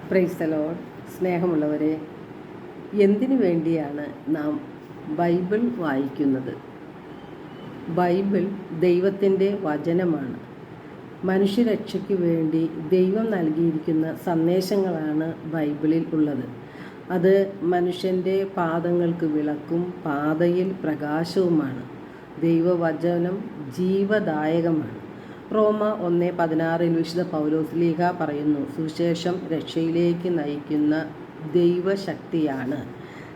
Praise the Lord. സ്നേഹമുള്ളവരെ, എന്തിനു വേണ്ടിയാണ് നാം ബൈബിൾ വായിക്കുന്നത്? ബൈബിൾ ദൈവത്തിൻ്റെ വചനമാണ്. മനുഷ്യരക്ഷയ്ക്ക് വേണ്ടി ദൈവം നൽകിയിരിക്കുന്ന സന്ദേശങ്ങളാണ് ബൈബിളിൽ ഉള്ളത്. അത് മനുഷ്യൻ്റെ പാദങ്ങൾക്ക് വിളക്കും പാതയിൽ പ്രകാശവുമാണ്. ദൈവവചനം ജീവദായകമാണ്. റോമ 1:16 വിശുദ്ധ പൗലോസ്ലീഹ പറയുന്നു, സുവിശേഷം രക്ഷയിലേക്ക് നയിക്കുന്ന ദൈവശക്തിയാണ്.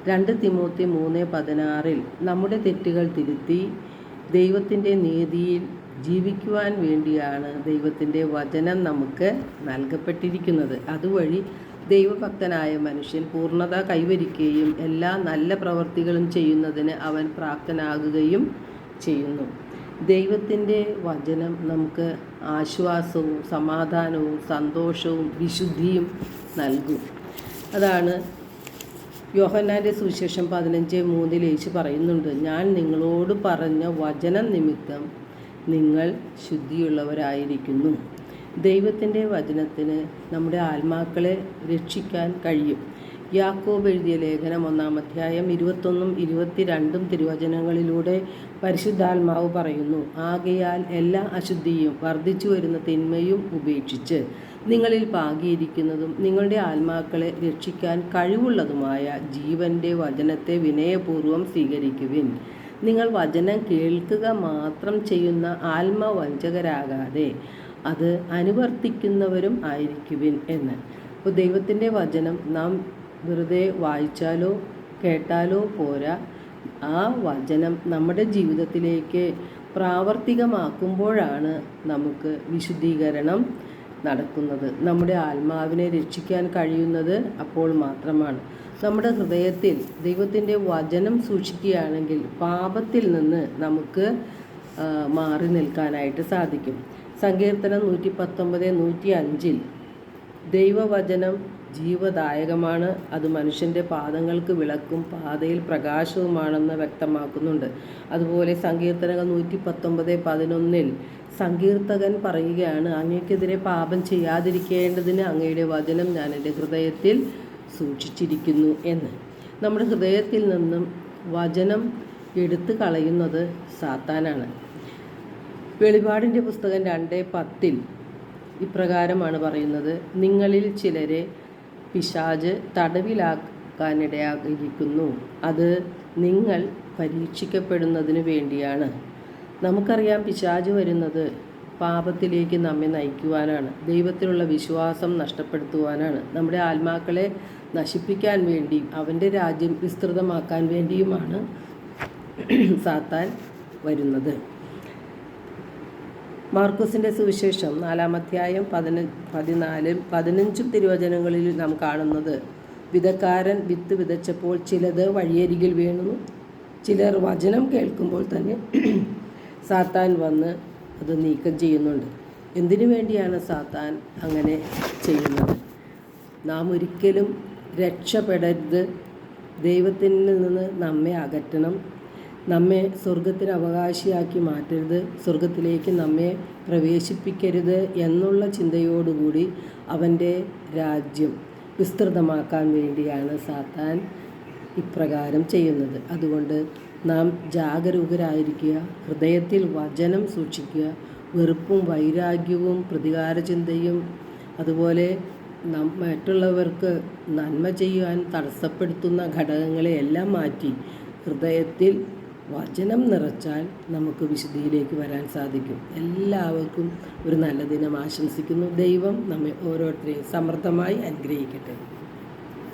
2 തിമോത്തി 3:16 നമ്മുടെ തെറ്റുകൾ തിരുത്തി ദൈവത്തിൻ്റെ നീതിയിൽ ജീവിക്കുവാൻ വേണ്ടിയാണ് ദൈവത്തിൻ്റെ വചനം നമുക്ക് നൽകപ്പെട്ടിരിക്കുന്നത്. അതുവഴി ദൈവഭക്തനായ മനുഷ്യൻ പൂർണ്ണത കൈവരിക്കുകയും എല്ലാ നല്ല പ്രവൃത്തികളും ചെയ്യുന്നതിന് അവൻ പ്രാപ്തനാകുകയും ചെയ്യുന്നു. ദൈവത്തിൻ്റെ വചനം നമുക്ക് ആശ്വാസവും സമാധാനവും സന്തോഷവും വിശുദ്ധിയും നൽകും. അതാണ് യോഹന്നാൻ്റെ സുവിശേഷം 15:3 യേശു പറയുന്നുണ്ട്, ഞാൻ നിങ്ങളോട് പറഞ്ഞ വചനം നിമിത്തം നിങ്ങൾ ശുദ്ധിയുള്ളവരായിരിക്കുന്നു. ദൈവത്തിൻ്റെ വചനത്തിന് നമ്മുടെ ആത്മാക്കളെ രക്ഷിക്കാൻ കഴിയും. യാക്കോബ് എഴുതിയ ലേഖനം 1:21-22 തിരുവചനങ്ങളിലൂടെ പരിശുദ്ധാത്മാവ് പറയുന്നു, ആകയാൽ എല്ലാ അശുദ്ധിയും വർദ്ധിച്ചു വരുന്ന തിന്മയും ഉപേക്ഷിച്ച് നിങ്ങളിൽ പാകിയിരിക്കുന്നതും നിങ്ങളുടെ ആത്മാക്കളെ രക്ഷിക്കാൻ കഴിവുള്ളതുമായ ജീവൻ്റെ വചനത്തെ വിനയപൂർവ്വം സ്വീകരിക്കുവിൻ. നിങ്ങൾ വചനം കേൾക്കുക മാത്രം ചെയ്യുന്ന ആത്മവഞ്ചകരാകാതെ അത് അനുവർത്തിക്കുന്നവരും ആയിരിക്കുവിൻ എന്ന്. അപ്പോൾ ദൈവത്തിൻ്റെ വചനം നാം വെറുതെ വായിച്ചാലോ കേട്ടാലോ പോരാ. ആ വചനം നമ്മുടെ ജീവിതത്തിലേക്ക് പ്രാവർത്തികമാക്കുമ്പോഴാണ് നമുക്ക് വിശുദ്ധീകരണം നടക്കുന്നത്. നമ്മുടെ ആത്മാവിനെ രക്ഷിക്കാൻ കഴിയുന്നത് അപ്പോൾ മാത്രമാണ്. നമ്മുടെ ഹൃദയത്തിൽ ദൈവത്തിൻ്റെ വചനം സൂക്ഷിക്കുകയാണെങ്കിൽ പാപത്തിൽ നിന്ന് നമുക്ക് മാറി നിൽക്കാനായിട്ട് സാധിക്കും. സങ്കീർത്തനം 119:105 ദൈവവചനം ജീവദായകമാണ്, അത് മനുഷ്യൻ്റെ പാദങ്ങൾക്ക് വിളക്കും പാതയിൽ പ്രകാശവുമാണെന്ന് വ്യക്തമാക്കുന്നുണ്ട്. അതുപോലെ സങ്കീർത്തനങ്ങൾ 119:11 സങ്കീർത്തകൻ പറയുകയാണ്, അങ്ങയ്ക്കെതിരെ പാപം ചെയ്യാതിരിക്കേണ്ടതിന് അങ്ങയുടെ വചനം ഞാൻ എൻ്റെ ഹൃദയത്തിൽ സൂക്ഷിച്ചിരിക്കുന്നു എന്ന്. നമ്മുടെ ഹൃദയത്തിൽ നിന്നും വചനം എടുത്തു കളയുന്നത് സാത്താനാണ്. വെളിപാടിൻ്റെ പുസ്തകം 2:10 ഇപ്രകാരമാണ് പറയുന്നത്, നിങ്ങളിൽ ചിലരെ പിശാച് തടവിലാക്കാനിടയായിരിക്കുന്നു, അത് നിങ്ങൾ പരീക്ഷിക്കപ്പെടുന്നതിന് വേണ്ടിയാണ്. നമുക്കറിയാം, പിശാച് വരുന്നത് പാപത്തിലേക്ക് നമ്മെ നയിക്കുവാനാണ്, ദൈവത്തിലുള്ള വിശ്വാസം നഷ്ടപ്പെടുത്തുവാനാണ്, നമ്മുടെ ആത്മാക്കളെ നശിപ്പിക്കാൻ വേണ്ടിയും അവൻ്റെ രാജ്യം വിസ്തൃതമാക്കാൻ വേണ്ടിയുമാണ് സാത്താൻ വരുന്നത്. മാർക്കോസിൻ്റെ സുവിശേഷം 4:14-15 തിരുവചനങ്ങളിൽ നാം കാണുന്നത്, വിതക്കാരൻ വിത്ത് വിതച്ചപ്പോൾ ചിലത് വഴിയരികിൽ വീണു, ചിലർ വചനം കേൾക്കുമ്പോൾ തന്നെ സാത്താൻ വന്ന് അത് നീക്കം ചെയ്യുന്നുണ്ട്. എന്തിനു വേണ്ടിയാണ് സാത്താൻ അങ്ങനെ ചെയ്യുന്നത്? നാം ഒരിക്കലും രക്ഷപ്പെടരുത്, ദൈവത്തിൽ നിന്ന് നമ്മെ അകറ്റണം, നമ്മെ സ്വർഗത്തിന് അവകാശിയാക്കി മാറ്റരുത്, സ്വർഗത്തിലേക്ക് നമ്മെ പ്രവേശിപ്പിക്കരുത് എന്നുള്ള ചിന്തയോടുകൂടി അവൻ്റെ രാജ്യം വിസ്തൃതമാക്കാൻ വേണ്ടിയാണ് സാത്താൻ ഇപ്രകാരം ചെയ്യുന്നത്. അതുകൊണ്ട് നാം ജാഗരൂകരായിരിക്കുക, ഹൃദയത്തിൽ വചനം സൂക്ഷിക്കുക, വെറുപ്പും വൈരാഗ്യവും പ്രതികാര ചിന്തയും അതുപോലെ മറ്റുള്ളവർക്ക് നന്മ ചെയ്യുവാൻ തടസ്സപ്പെടുത്തുന്ന ഘടകങ്ങളെയെല്ലാം മാറ്റി ഹൃദയത്തിൽ വചനം നിറച്ചാൽ നമുക്ക് വിശുദ്ധിയിലേക്ക് വരാൻ സാധിക്കും. എല്ലാവർക്കും ഒരു നല്ല ദിനം ആശംസിക്കുന്നു. ദൈവം നമ്മെ ഓരോരുത്തരെയും സമൃദ്ധമായി അനുഗ്രഹിക്കട്ടെ.